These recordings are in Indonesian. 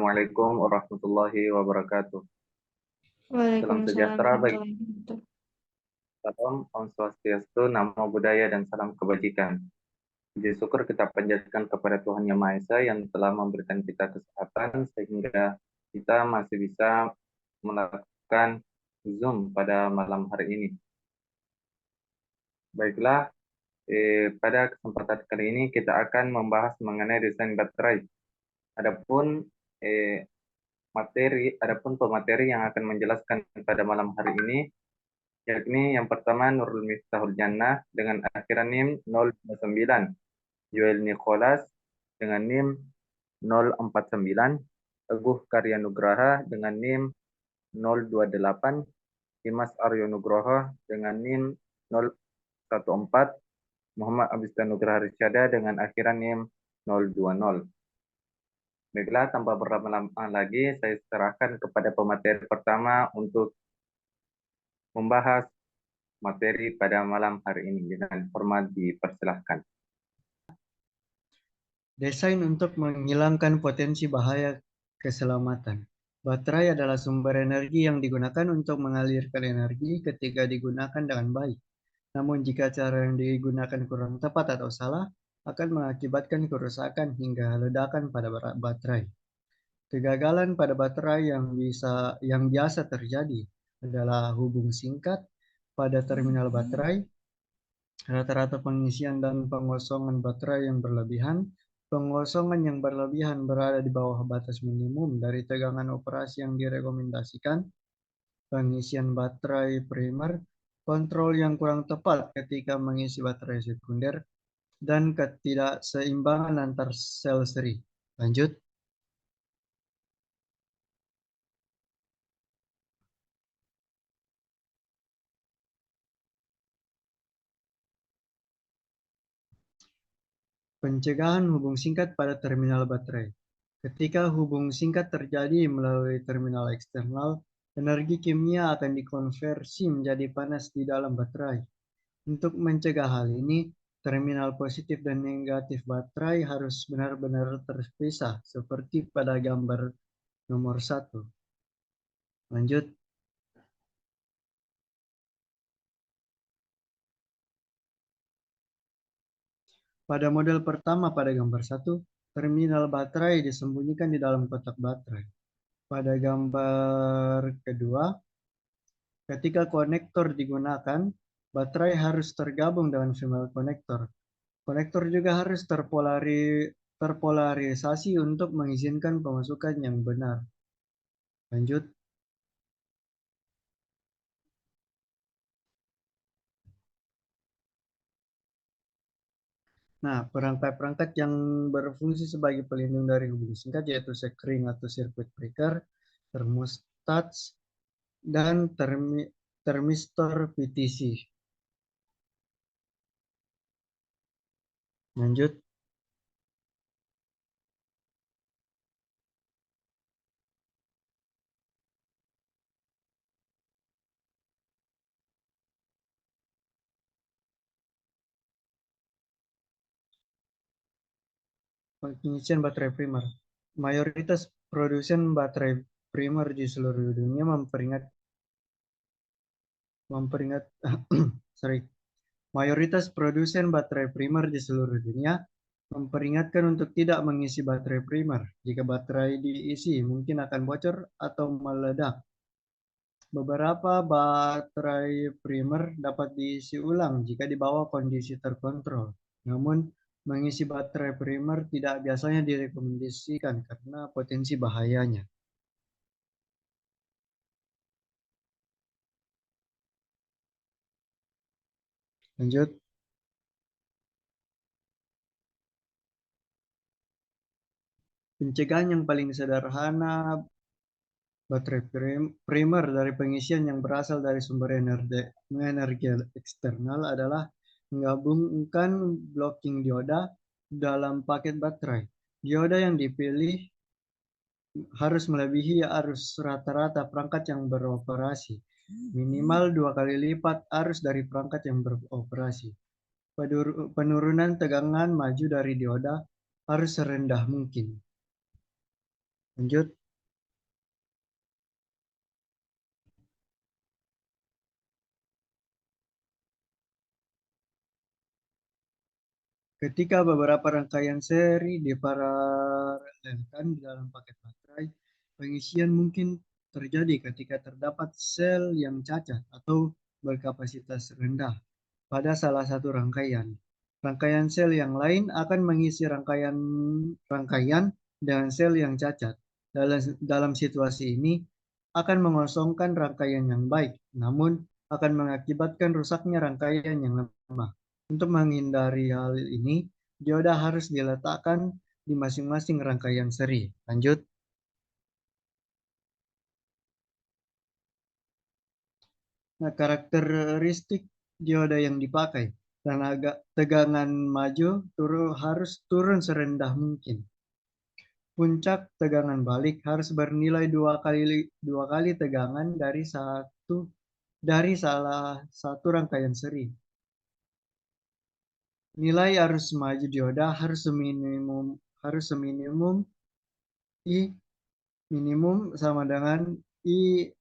Assalamualaikum warahmatullahi wabarakatuh. Salam Waalaikumsalam sejahtera bagi warahmatullahi wabarakatuh. salam, Om Swastiastu, Namo Buddhaya dan salam kebajikan. Puji syukur kita panjatkan kepada Tuhan Yang Maha Esa yang telah memberikan kita kesehatan sehingga kita masih bisa melakukan Zoom pada malam hari ini. Baiklah, pada kesempatan kali ini kita akan membahas mengenai desain baterai. Adapun eh, adapun pemateri yang akan menjelaskan pada malam hari ini yakni yang pertama Nurul Miftahul Jannah dengan akhiran NIM 029, Joel Nicholas dengan NIM 049, Teguh Karya Nugraha dengan NIM 028, Dimas Aryo Nugroho dengan NIM 014, Muhammad Abista Nugraha Risyada dengan akhiran NIM 020. Baiklah, tanpa berlama-lama lagi, saya serahkan kepada pemateri pertama untuk membahas materi pada malam hari ini. Dengan hormat dipersilahkan. Desain untuk menghilangkan potensi bahaya keselamatan. Baterai adalah sumber energi yang digunakan untuk mengalirkan energi ketika digunakan dengan baik. Namun jika cara yang digunakan kurang tepat atau salah, akan mengakibatkan kerusakan hingga ledakan pada baterai. Kegagalan pada baterai yang biasa terjadi adalah hubung singkat pada terminal baterai, rata-rata pengisian dan pengosongan baterai yang berlebihan. Pengosongan yang berlebihan berada di bawah batas minimum dari tegangan operasi yang direkomendasikan. Pengisian baterai primer, kontrol yang kurang tepat ketika mengisi baterai sekunder, dan ketidakseimbangan antar sel seri. Lanjut. Pencegahan hubung singkat pada terminal baterai. Ketika hubung singkat terjadi melalui terminal eksternal, energi kimia akan dikonversi menjadi panas di dalam baterai. Untuk mencegah hal ini, terminal positif dan negatif baterai harus benar-benar terpisah, seperti pada gambar nomor 1. Lanjut. Pada model pertama pada gambar 1, terminal baterai disembunyikan di dalam kotak baterai. Pada gambar kedua, ketika konektor digunakan, baterai harus tergabung dengan female konektor. Konektor juga harus terpolarisasi untuk mengizinkan pemasukan yang benar. Lanjut. Nah, perangkat-perangkat yang berfungsi sebagai pelindung dari hubung singkat yaitu sekring atau circuit breaker, termostat, dan termistor PTC. Lanjut. Pengisian baterai primer. Mayoritas produsen baterai primer di seluruh dunia Mayoritas produsen baterai primer di seluruh dunia memperingatkan untuk tidak mengisi baterai primer. Jika baterai diisi, mungkin akan bocor atau meledak. Beberapa baterai primer dapat diisi ulang jika di bawah kondisi terkontrol. Namun, mengisi baterai primer tidak biasanya direkomendasikan karena potensi bahayanya. Lanjut. Pencegahan yang paling sederhana baterai primer dari pengisian yang berasal dari sumber energi eksternal adalah menggabungkan blocking dioda dalam paket baterai. Dioda yang dipilih harus melebihi arus rata-rata perangkat yang beroperasi, minimal 2 kali lipat arus dari perangkat yang beroperasi. Penurunan tegangan maju dari dioda harus serendah mungkin. Lanjut. Ketika beberapa rangkaian seri diparalelkan di dalam paket baterai, pengisian mungkin terjadi ketika terdapat sel yang cacat atau berkapasitas rendah pada salah satu rangkaian. Rangkaian sel yang lain akan mengisi rangkaian dengan sel yang cacat. Dalam situasi ini akan mengosongkan rangkaian yang baik, namun akan mengakibatkan rusaknya rangkaian yang lemah. Untuk menghindari hal ini, dioda harus diletakkan di masing-masing rangkaian seri. Lanjut. Nah, karakteristik dioda yang dipakai. Tegangan maju harus turun serendah mungkin. Puncak tegangan balik harus bernilai dua kali tegangan dari salah satu rangkaian seri. Nilai arus maju dioda harus seminimum I minimum sama dengan I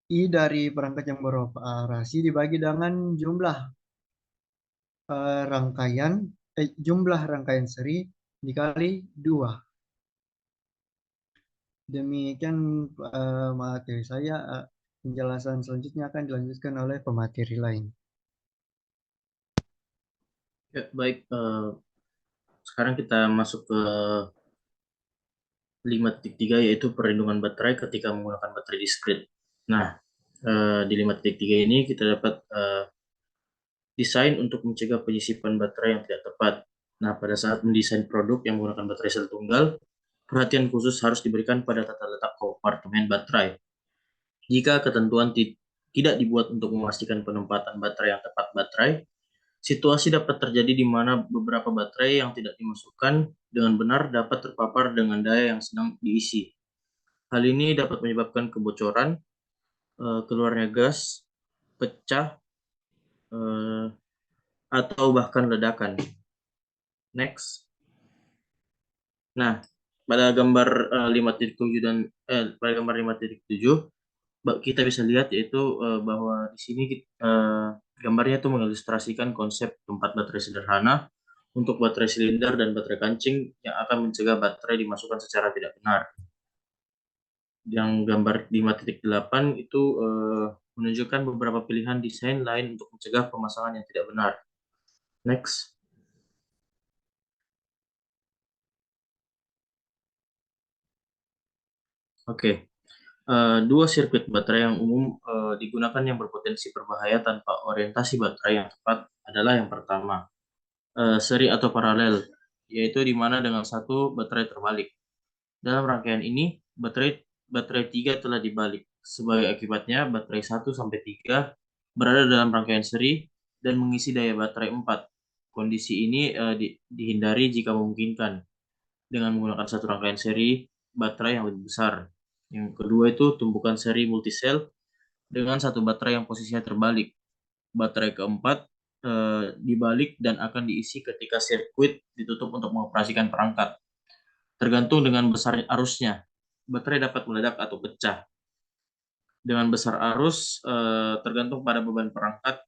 dari perangkat yang beroperasi dibagi dengan jumlah rangkaian seri dikali 2. Demikian materi saya. Penjelasan selanjutnya akan dilanjutkan oleh pemateri lain. Ya, baik. Sekarang kita masuk ke 5.3 yaitu perlindungan baterai ketika menggunakan baterai diskrit. Nah, di 5.3 ini kita dapat desain untuk mencegah penyisipan baterai yang tidak tepat. Nah, pada saat mendesain produk yang menggunakan baterai sel tunggal, perhatian khusus harus diberikan pada tata letak kompartemen baterai. Jika ketentuan tidak dibuat untuk memastikan penempatan baterai yang tepat baterai, situasi dapat terjadi di mana beberapa baterai yang tidak dimasukkan dengan benar dapat terpapar dengan daya yang sedang diisi. Hal ini dapat menyebabkan kebocoran, keluarnya gas, pecah, atau bahkan ledakan. Next. Nah, pada gambar 5.7 dan pada gambar 5.7 kita bisa lihat yaitu bahwa di sini gambarnya itu mengilustrasikan konsep tempat baterai sederhana untuk baterai silinder dan baterai kancing yang akan mencegah baterai dimasukkan secara tidak benar. Yang gambar 5.8 itu menunjukkan beberapa pilihan desain lain untuk mencegah pemasangan yang tidak benar. Next. Oke. Dua sirkuit baterai yang umum digunakan yang berpotensi berbahaya tanpa orientasi baterai yang tepat adalah yang pertama, seri atau paralel, yaitu di mana dengan satu baterai terbalik. Dalam rangkaian ini, baterai 3 telah dibalik. Sebagai akibatnya, baterai 1 sampai 3 berada dalam rangkaian seri dan mengisi daya baterai 4. Kondisi ini dihindari jika memungkinkan dengan menggunakan satu rangkaian seri baterai yang lebih besar. Yang kedua itu tumpukan seri multisel dengan satu baterai yang posisinya terbalik. Baterai keempat dibalik dan akan diisi ketika sirkuit ditutup untuk mengoperasikan perangkat. Tergantung dengan besar arusnya, baterai dapat meledak atau pecah. Dengan besar arus tergantung pada beban perangkat,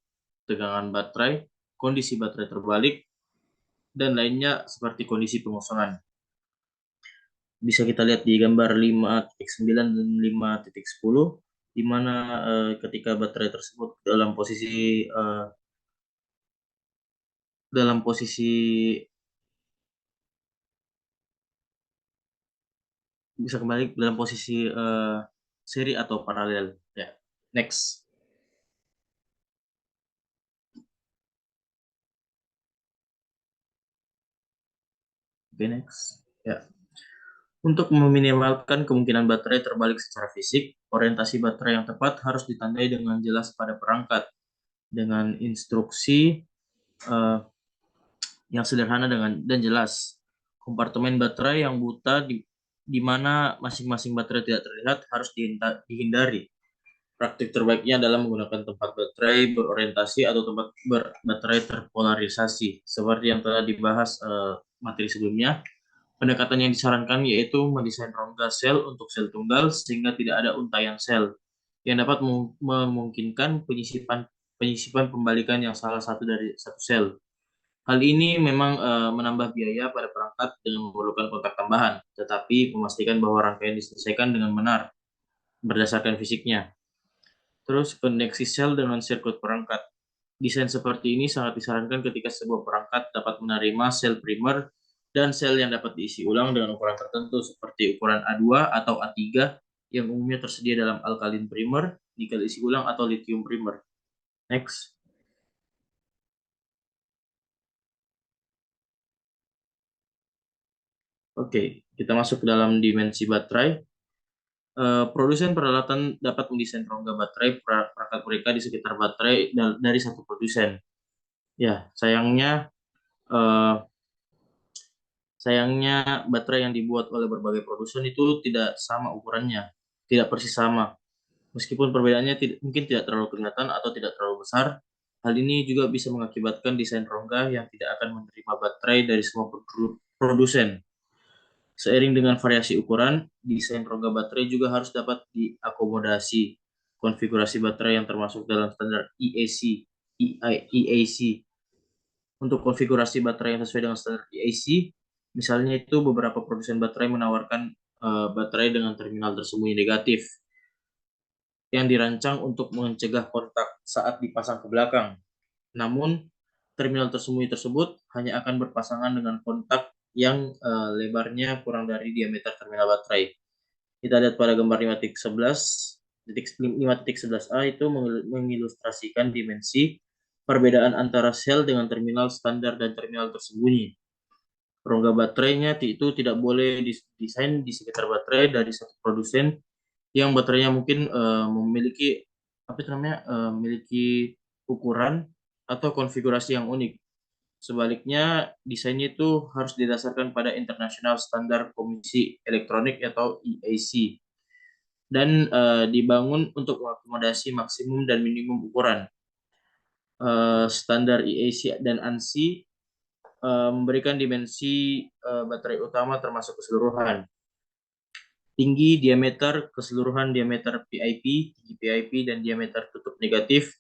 tegangan baterai, kondisi baterai terbalik, dan lainnya seperti kondisi pengosongan. Bisa kita lihat di gambar 5.9 dan 5.10, di mana ketika baterai tersebut dalam posisi bisa kembali dalam posisi seri atau paralel. Ya, next. Oke, next. Ya. Untuk meminimalkan kemungkinan baterai terbalik secara fisik, orientasi baterai yang tepat harus ditandai dengan jelas pada perangkat dengan instruksi yang sederhana dan jelas. Kompartemen baterai yang buta di mana masing-masing baterai tidak terlihat harus dihindari. Praktik terbaiknya adalah menggunakan tempat baterai berorientasi atau tempat baterai terpolarisasi seperti yang telah dibahas materi sebelumnya. Pendekatan yang disarankan yaitu mendesain rongga sel untuk sel tunggal sehingga tidak ada untayan sel yang dapat memungkinkan penyisipan pembalikan yang salah satu dari satu sel. Hal ini memang menambah biaya pada perangkat dengan memerlukan kontak tambahan, tetapi memastikan bahwa rangkaian diselesaikan dengan benar berdasarkan fisiknya. Terus koneksi sel dengan sirkuit perangkat. Desain seperti ini sangat disarankan ketika sebuah perangkat dapat menerima sel primer dan sel yang dapat diisi ulang dengan ukuran tertentu seperti ukuran A2 atau A3 yang umumnya tersedia dalam alkalin primer, nikel isi ulang, atau lithium primer. Next. Oke, kita masuk ke dalam dimensi baterai. Produsen peralatan dapat mendesain rongga baterai perangkat mereka di sekitar baterai dari satu produsen. Ya, eh, sayangnya baterai yang dibuat oleh berbagai produsen itu tidak sama ukurannya, tidak persis sama. Meskipun perbedaannya mungkin tidak terlalu kelihatan atau tidak terlalu besar, hal ini juga bisa mengakibatkan desain rongga yang tidak akan menerima baterai dari semua produsen. Seiring dengan variasi ukuran, desain rongga baterai juga harus dapat diakomodasi konfigurasi baterai yang termasuk dalam standar EAC. Untuk konfigurasi baterai yang sesuai dengan standar EAC, misalnya itu beberapa produsen baterai menawarkan baterai dengan terminal tersembunyi negatif yang dirancang untuk mencegah kontak saat dipasang ke belakang. Namun, terminal tersembunyi tersebut hanya akan berpasangan dengan kontak yang lebarnya kurang dari diameter terminal baterai. Kita lihat pada gambar 5.11a itu mengilustrasikan dimensi perbedaan antara sel dengan terminal standar dan terminal tersembunyi. Rongga baterainya itu tidak boleh didesain di sekitar baterai dari satu produsen yang baterainya mungkin memiliki memiliki ukuran atau konfigurasi yang unik. Sebaliknya, desainnya itu harus didasarkan pada International Standard Komisi Elektronik atau EAC dan dibangun untuk mengakomodasi maksimum dan minimum ukuran. Standar EAC dan ANSI memberikan dimensi baterai utama termasuk keseluruhan. Tinggi, diameter, keseluruhan diameter PIP, tinggi PIP, dan diameter tutup negatif,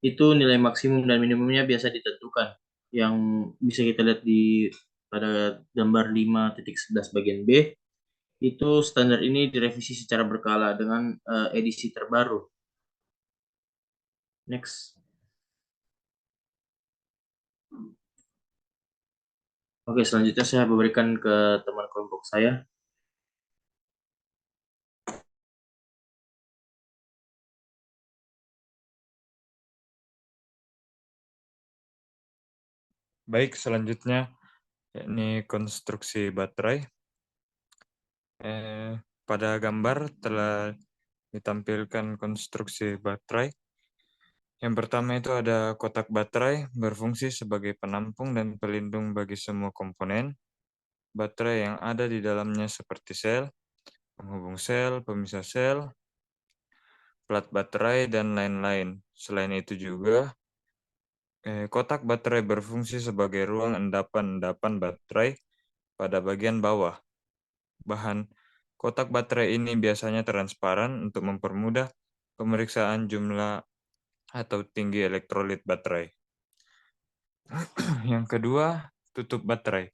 itu nilai maksimum dan minimumnya biasa ditentukan. Yang bisa kita lihat pada gambar 5.11 bagian B, itu standar ini direvisi secara berkala dengan edisi terbaru. Next. Oke, selanjutnya saya berikan ke teman kelompok saya. Baik, selanjutnya yakni konstruksi baterai. Pada gambar telah ditampilkan konstruksi baterai. Yang pertama itu ada kotak baterai berfungsi sebagai penampung dan pelindung bagi semua komponen baterai yang ada di dalamnya seperti sel, penghubung sel, pemisah sel, plat baterai, dan lain-lain. Selain itu juga, kotak baterai berfungsi sebagai ruang endapan-endapan baterai pada bagian bawah. Bahan kotak baterai ini biasanya transparan untuk mempermudah pemeriksaan jumlah atau tinggi elektrolit baterai. Yang kedua, tutup baterai.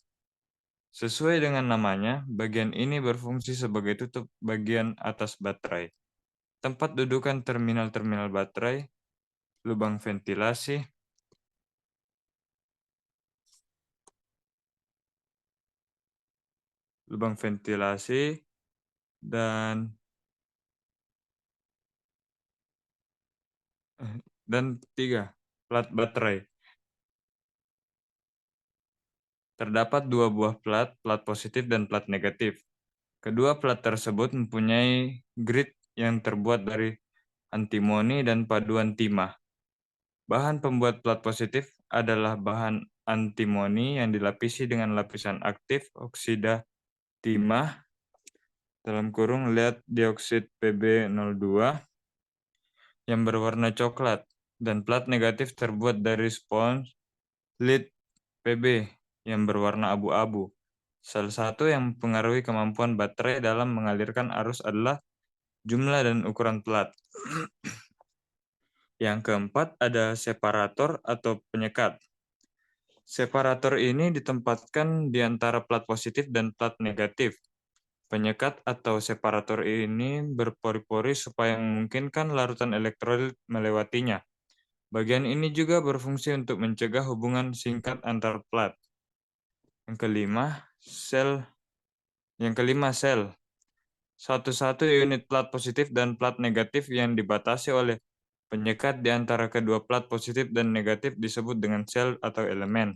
Sesuai dengan namanya, bagian ini berfungsi sebagai tutup bagian atas baterai. Tempat dudukan terminal-terminal baterai, lubang ventilasi, dan 3, plat baterai. Terdapat 2 buah plat positif dan plat negatif. Kedua plat tersebut mempunyai grid yang terbuat dari antimoni dan paduan timah. Bahan pembuat plat positif adalah bahan antimoni yang dilapisi dengan lapisan aktif oksida timah (lihat dioksid Pb02) yang berwarna coklat, dan plat negatif terbuat dari spons lead Pb yang berwarna abu-abu. Salah satu yang mempengaruhi kemampuan baterai dalam mengalirkan arus adalah jumlah dan ukuran plat. Yang keempat ada separator atau penyekat. Separator ini ditempatkan di antara plat positif dan plat negatif. Penyekat atau separator ini berpori-pori supaya memungkinkan larutan elektrolit melewatinya. Bagian ini juga berfungsi untuk mencegah hubungan singkat antar plat. Yang kelima, sel. Satu-satu unit plat positif dan plat negatif yang dibatasi oleh penyekat di antara kedua plat positif dan negatif disebut dengan sel atau elemen.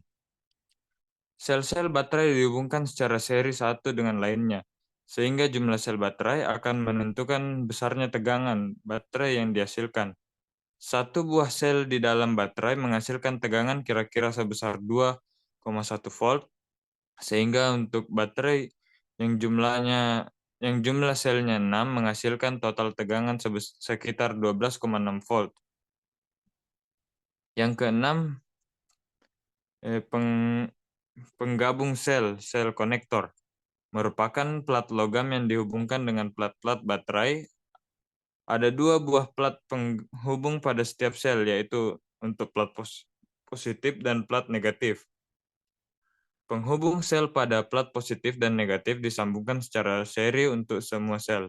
Sel-sel baterai dihubungkan secara seri satu dengan lainnya, sehingga jumlah sel baterai akan menentukan besarnya tegangan baterai yang dihasilkan. Satu buah sel di dalam baterai menghasilkan tegangan kira-kira sebesar 2,1 volt, sehingga untuk baterai yang jumlah selnya 6 menghasilkan total tegangan sekitar 12,6 volt. Yang keenam, penggabung sel konektor, merupakan plat logam yang dihubungkan dengan plat-plat baterai. Ada 2 buah plat penghubung pada setiap sel, yaitu untuk plat positif dan plat negatif. Penghubung sel pada plat positif dan negatif disambungkan secara seri untuk semua sel.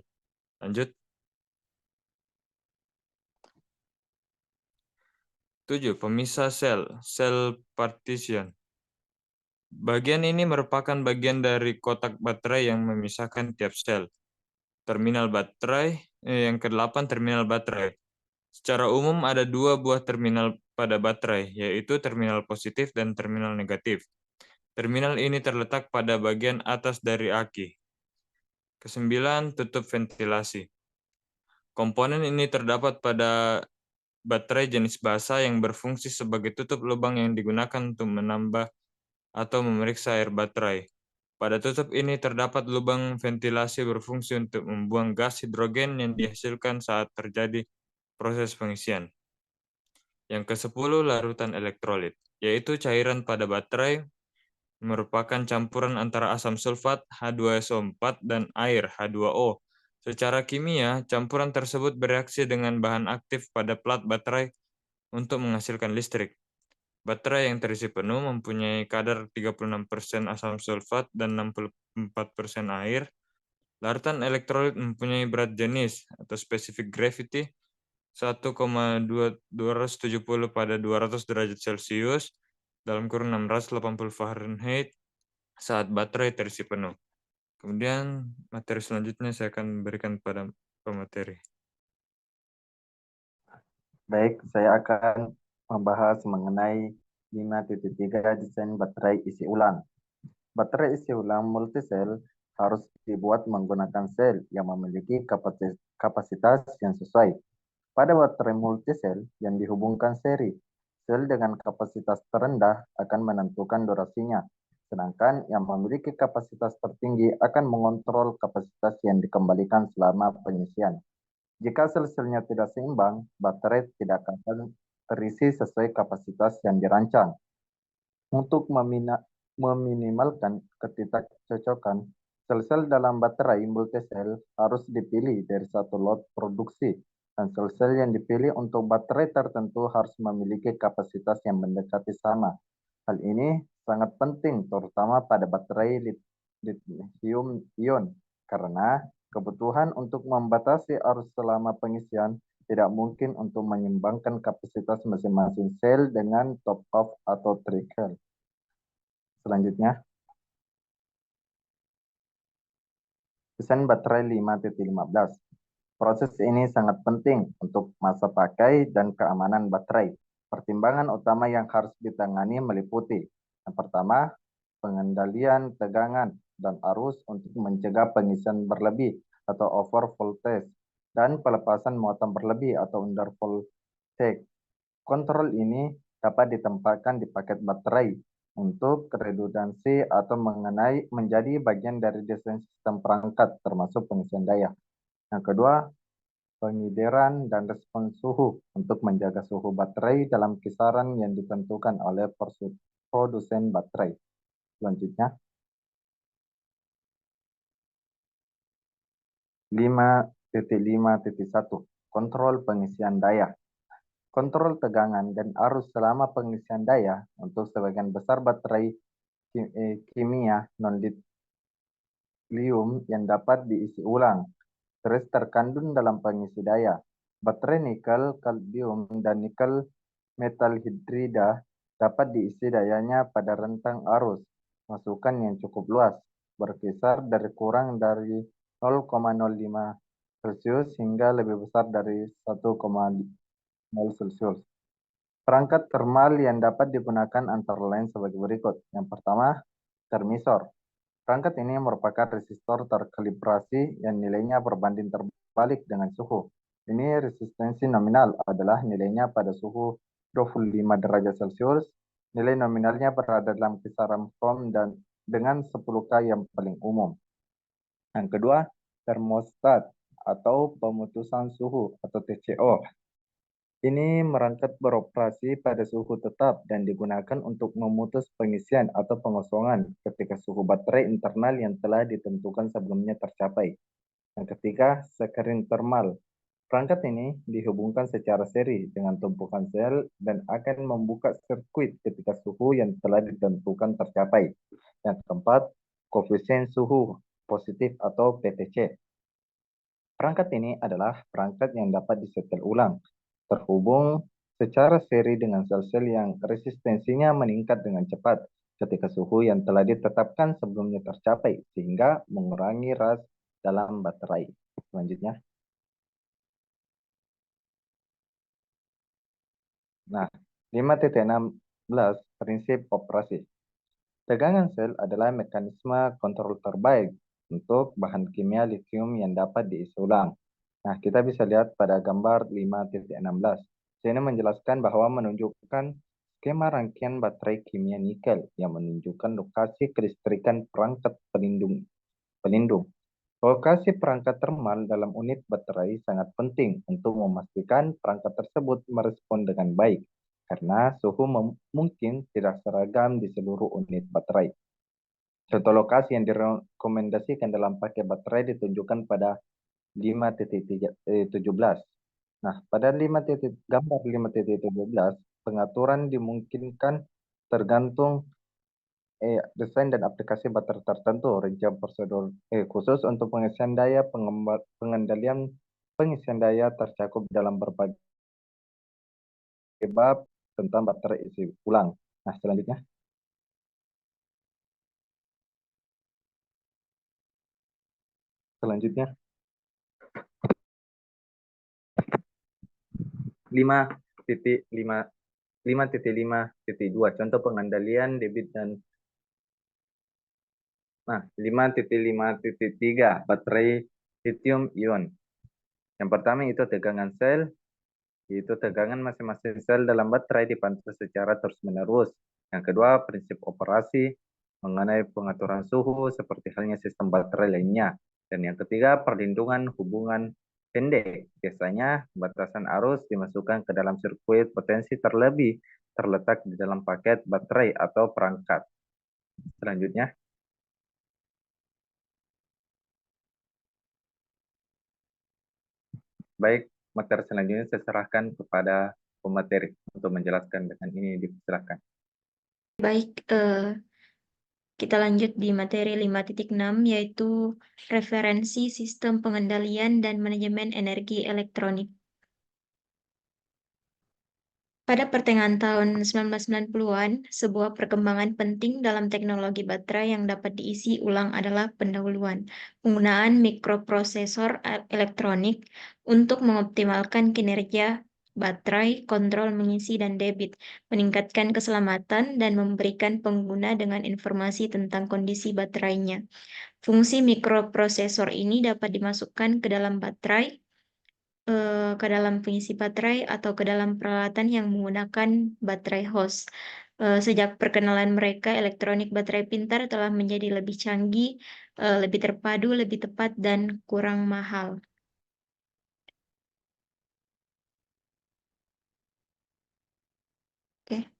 Lanjut. 7. Pemisah sel partition. Bagian ini merupakan bagian dari kotak baterai yang memisahkan tiap sel. Yang ke-8, terminal baterai. Secara umum ada 2 buah terminal pada baterai, yaitu terminal positif dan terminal negatif. Terminal ini terletak pada bagian atas dari aki. Ke-9, tutup ventilasi. Komponen ini terdapat pada baterai jenis basa yang berfungsi sebagai tutup lubang yang digunakan untuk menambah atau memeriksa air baterai. Pada tutup ini terdapat lubang ventilasi berfungsi untuk membuang gas hidrogen yang dihasilkan saat terjadi proses pengisian. Yang ke-10, larutan elektrolit, yaitu cairan pada baterai merupakan campuran antara asam sulfat H2SO4 dan air H2O. Secara kimia, campuran tersebut bereaksi dengan bahan aktif pada plat baterai untuk menghasilkan listrik. Baterai yang terisi penuh mempunyai kadar 36% asam sulfat dan 64% air. Larutan elektrolit mempunyai berat jenis atau specific gravity 1,270 pada 200 derajat Celcius dalam kurun 680 Fahrenheit saat baterai terisi penuh. Kemudian materi selanjutnya saya akan berikan pada pemateri. Baik, saya akan membahas mengenai 5.3 desain baterai isi ulang. Baterai isi ulang multisel harus dibuat menggunakan sel yang memiliki kapasitas yang sesuai. Pada baterai multisel yang dihubungkan seri, sel dengan kapasitas terendah akan menentukan durasinya, sedangkan yang memiliki kapasitas tertinggi akan mengontrol kapasitas yang dikembalikan selama pengisian. Jika sel-selnya tidak seimbang, baterai tidak akan terisi sesuai kapasitas yang dirancang. Untuk meminimalkan ketidakcocokan, sel-sel dalam baterai multisel harus dipilih dari satu lot produksi, dan sel-sel yang dipilih untuk baterai tertentu harus memiliki kapasitas yang mendekati sama. Hal ini sangat penting terutama pada baterai lithium-ion, karena kebutuhan untuk membatasi arus selama pengisian tidak mungkin untuk menyeimbangkan kapasitas masing-masing sel dengan top-off atau trickle. Selanjutnya, desain baterai 5.15. Proses ini sangat penting untuk masa pakai dan keamanan baterai. Pertimbangan utama yang harus ditangani meliputi: yang pertama, pengendalian tegangan dan arus untuk mencegah pengisian berlebih atau over voltage, dan pelepasan muatan berlebih atau under voltage. Kontrol ini dapat ditempatkan di paket baterai untuk redundansi atau menjadi bagian dari desain sistem perangkat termasuk pengisian daya. Yang kedua, pengibaran dan respons suhu untuk menjaga suhu baterai dalam kisaran yang ditentukan oleh produsen baterai. Selanjutnya, 5.5.1 Kontrol pengisian daya. Kontrol tegangan dan arus selama pengisian daya untuk sebagian besar baterai kimia non-lithium yang dapat diisi ulang. Terus terkandung dalam pengisi daya. Baterai nikel, kalsium, dan nikel metal hidrida dapat diisi dayanya pada rentang arus masukan yang cukup luas, berkisar dari kurang dari 0,05 Celsius hingga lebih besar dari 1,0 Celsius. Perangkat termal yang dapat digunakan antara lain sebagai berikut. Yang pertama, termisor. Perangkat ini merupakan resistor terkalibrasi yang nilainya berbanding terbalik dengan suhu. Ini resistensi nominal adalah nilainya pada suhu 25 derajat Celcius. Nilai nominalnya berada dalam kisaran ohm dan dengan 10K yang paling umum. Yang kedua, termostat atau pemutusan suhu atau TCO. Ini merangkap beroperasi pada suhu tetap dan digunakan untuk memutus pengisian atau pengosongan ketika suhu baterai internal yang telah ditentukan sebelumnya tercapai. Yang ketiga, sekering termal. Perangkat ini dihubungkan secara seri dengan tumpukan sel dan akan membuka sirkuit ketika suhu yang telah ditentukan tercapai. Yang keempat, koefisien suhu positif atau PTC. Perangkat ini adalah perangkat yang dapat disetel ulang, terhubung secara seri dengan sel-sel yang resistensinya meningkat dengan cepat ketika suhu yang telah ditetapkan sebelumnya tercapai, sehingga mengurangi ras dalam baterai. Selanjutnya. Nah, 5.16 prinsip operasi. Tegangan sel adalah mekanisme kontrol terbaik untuk bahan kimia lithium yang dapat diisi ulang. Nah, kita bisa lihat pada gambar 5.16. Sini menjelaskan bahwa menunjukkan skema rangkaian baterai kimia nikel yang menunjukkan lokasi kelistrikan perangkat pelindung. Lokasi perangkat termal dalam unit baterai sangat penting untuk memastikan perangkat tersebut merespon dengan baik, karena suhu mungkin tidak seragam di seluruh unit baterai. Contoh lokasi yang direkomendasikan dalam paket baterai ditunjukkan pada 5.17. Nah, pada gambar 5.17, pengaturan dimungkinkan tergantung desain dan aplikasi baterai tertentu, rincian prosedur khusus untuk pengisian daya, pengendalian pengisian daya tercakup dalam berbagai bab tentang baterai isi ulang. Nah, selanjutnya. Selanjutnya. 5.5.2 contoh pengendalian debit dan 5.5.3 baterai lithium ion. Yang pertama itu tegangan sel, yaitu tegangan masing-masing sel dalam baterai dipantau secara terus-menerus. Yang kedua, prinsip operasi mengenai pengaturan suhu seperti halnya sistem baterai lainnya. Dan yang ketiga, perlindungan hubungan pendek. Biasanya batasan arus dimasukkan ke dalam sirkuit potensi terlebih terletak di dalam paket baterai atau perangkat. Selanjutnya. Baik, materi selanjutnya saya serahkan kepada pemateri untuk menjelaskan dengan ini dipersilakan. Baik, kita lanjut di materi 5.6 yaitu referensi sistem pengendalian dan manajemen energi elektronik. Pada pertengahan tahun 1990-an, sebuah perkembangan penting dalam teknologi baterai yang dapat diisi ulang adalah pendahuluan penggunaan mikroprosesor elektronik untuk mengoptimalkan kinerja baterai, kontrol mengisi dan debit, meningkatkan keselamatan, dan memberikan pengguna dengan informasi tentang kondisi baterainya. Fungsi mikroprosesor ini dapat dimasukkan ke dalam baterai, ke dalam pengisi baterai atau ke dalam peralatan yang menggunakan baterai host. Sejak perkenalan mereka, elektronik baterai pintar telah menjadi lebih canggih, lebih terpadu, lebih tepat, dan kurang mahal. Oke.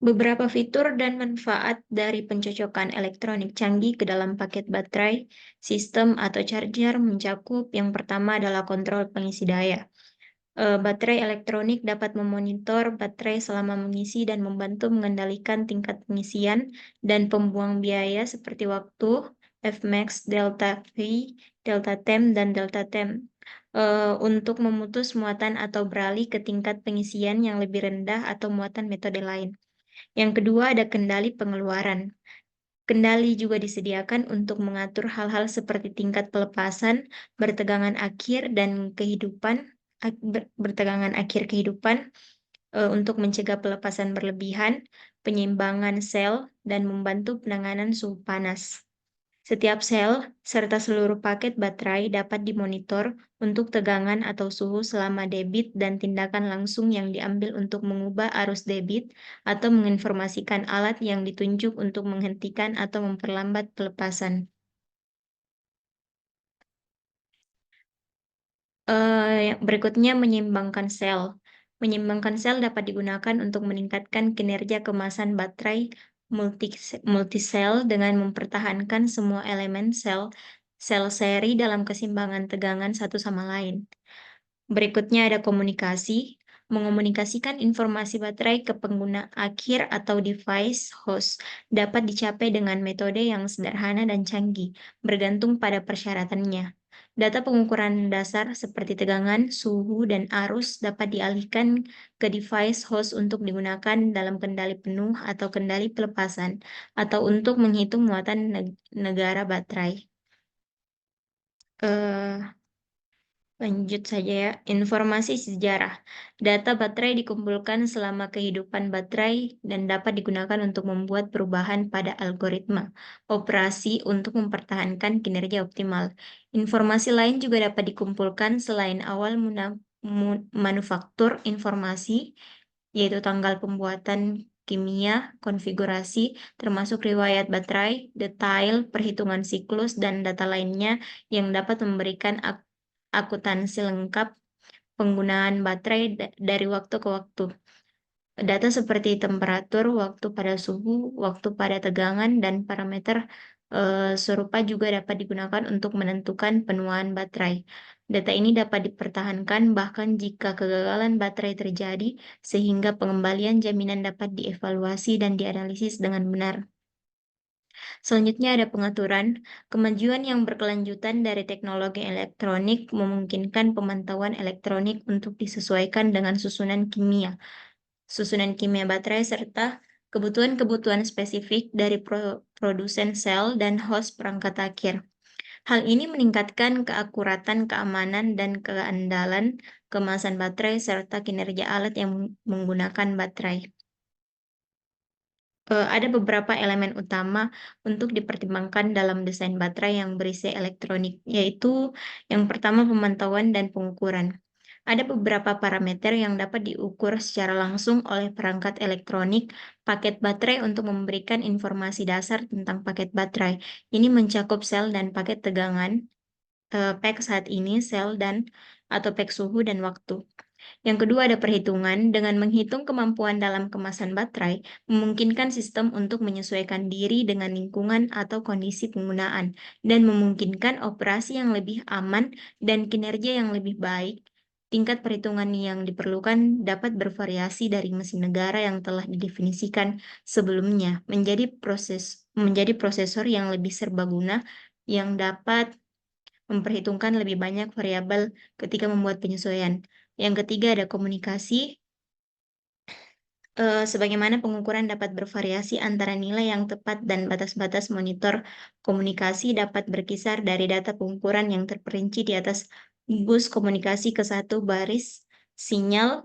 Beberapa fitur dan manfaat dari pencocokan elektronik canggih ke dalam paket baterai, sistem, atau charger mencakup yang pertama adalah kontrol pengisi daya. Baterai elektronik dapat memonitor baterai selama mengisi dan membantu mengendalikan tingkat pengisian dan pembuang biaya seperti waktu, Fmax, delta V, delta temp, dan delta temp. Untuk memutus muatan atau beralih ke tingkat pengisian yang lebih rendah atau muatan metode lain. Yang kedua ada kendali pengeluaran. Kendali juga disediakan untuk mengatur hal-hal seperti tingkat pelepasan, bertegangan akhir dan kehidupan, bertegangan akhir kehidupan untuk mencegah pelepasan berlebihan, penyeimbangan sel, dan membantu penanganan suhu panas. Setiap sel serta seluruh paket baterai dapat dimonitor untuk tegangan atau suhu selama debit dan tindakan langsung yang diambil untuk mengubah arus debit atau menginformasikan alat yang ditunjuk untuk menghentikan atau memperlambat pelepasan. Berikutnya menyeimbangkan sel. Menyeimbangkan sel dapat digunakan untuk meningkatkan kinerja kemasan baterai multisel dengan mempertahankan semua elemen sel seri dalam keseimbangan tegangan satu sama lain. Berikutnya ada komunikasi. Mengomunikasikan informasi baterai ke pengguna akhir atau device host dapat dicapai dengan metode yang sederhana dan canggih, bergantung pada persyaratannya. Data pengukuran dasar seperti tegangan, suhu, dan arus dapat dialihkan ke device host untuk digunakan dalam kendali penuh atau kendali pelepasan, atau untuk menghitung muatan negara baterai. Lanjut saja ya, informasi sejarah. Data baterai dikumpulkan selama kehidupan baterai dan dapat digunakan untuk membuat perubahan pada algoritma operasi untuk mempertahankan kinerja optimal. Informasi lain juga dapat dikumpulkan selain awal manufaktur informasi, yaitu tanggal pembuatan kimia, konfigurasi, termasuk riwayat baterai, detail, perhitungan siklus, dan data lainnya yang dapat memberikan akuntansi lengkap penggunaan baterai dari waktu ke waktu. Data seperti temperatur, waktu pada suhu, waktu pada tegangan, dan parameter serupa juga dapat digunakan untuk menentukan penuaan baterai. Data ini dapat dipertahankan bahkan jika kegagalan baterai terjadi, sehingga pengembalian jaminan dapat dievaluasi dan dianalisis dengan benar. Selanjutnya ada pengaturan. Kemajuan yang berkelanjutan dari teknologi elektronik memungkinkan pemantauan elektronik untuk disesuaikan dengan susunan kimia baterai, serta kebutuhan-kebutuhan spesifik dari produsen sel dan host perangkat akhir. Hal ini meningkatkan keakuratan, keamanan, dan keandalan kemasan baterai serta kinerja alat yang menggunakan baterai. Ada beberapa elemen utama untuk dipertimbangkan dalam desain baterai yang berisi elektronik, yaitu yang pertama pemantauan dan pengukuran. Ada beberapa parameter yang dapat diukur secara langsung oleh perangkat elektronik paket baterai untuk memberikan informasi dasar tentang paket baterai. Ini mencakup sel dan paket tegangan, pack saat ini, sel dan atau pack suhu dan waktu. Yang kedua ada perhitungan. Dengan menghitung kemampuan dalam kemasan baterai, memungkinkan sistem untuk menyesuaikan diri dengan lingkungan atau kondisi penggunaan, dan memungkinkan operasi yang lebih aman dan kinerja yang lebih baik. Tingkat perhitungan yang diperlukan dapat bervariasi dari mesin negara yang telah didefinisikan sebelumnya menjadi prosesor yang lebih serbaguna yang dapat memperhitungkan lebih banyak variabel ketika membuat penyesuaian. Yang ketiga ada komunikasi. Sebagaimana pengukuran dapat bervariasi antara nilai yang tepat dan batas-batas monitor komunikasi dapat berkisar dari data pengukuran yang terperinci di atas bus komunikasi ke satu baris sinyal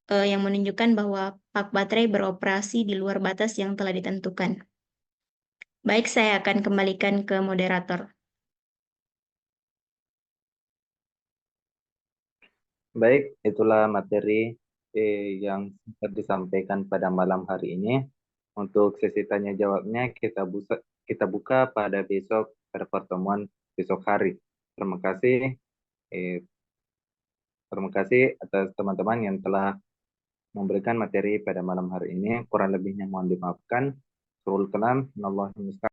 yang menunjukkan bahwa pak baterai beroperasi di luar batas yang telah ditentukan. Baik, saya akan kembalikan ke moderator. Baik, itulah materi yang disampaikan pada malam hari ini. Untuk sesi tanya jawabnya kita buka pada pertemuan besok hari. Terima kasih. Terima kasih atas teman-teman yang telah memberikan materi pada malam hari ini. Kurang lebihnya mohon dimaafkan. Surul kalam, minallah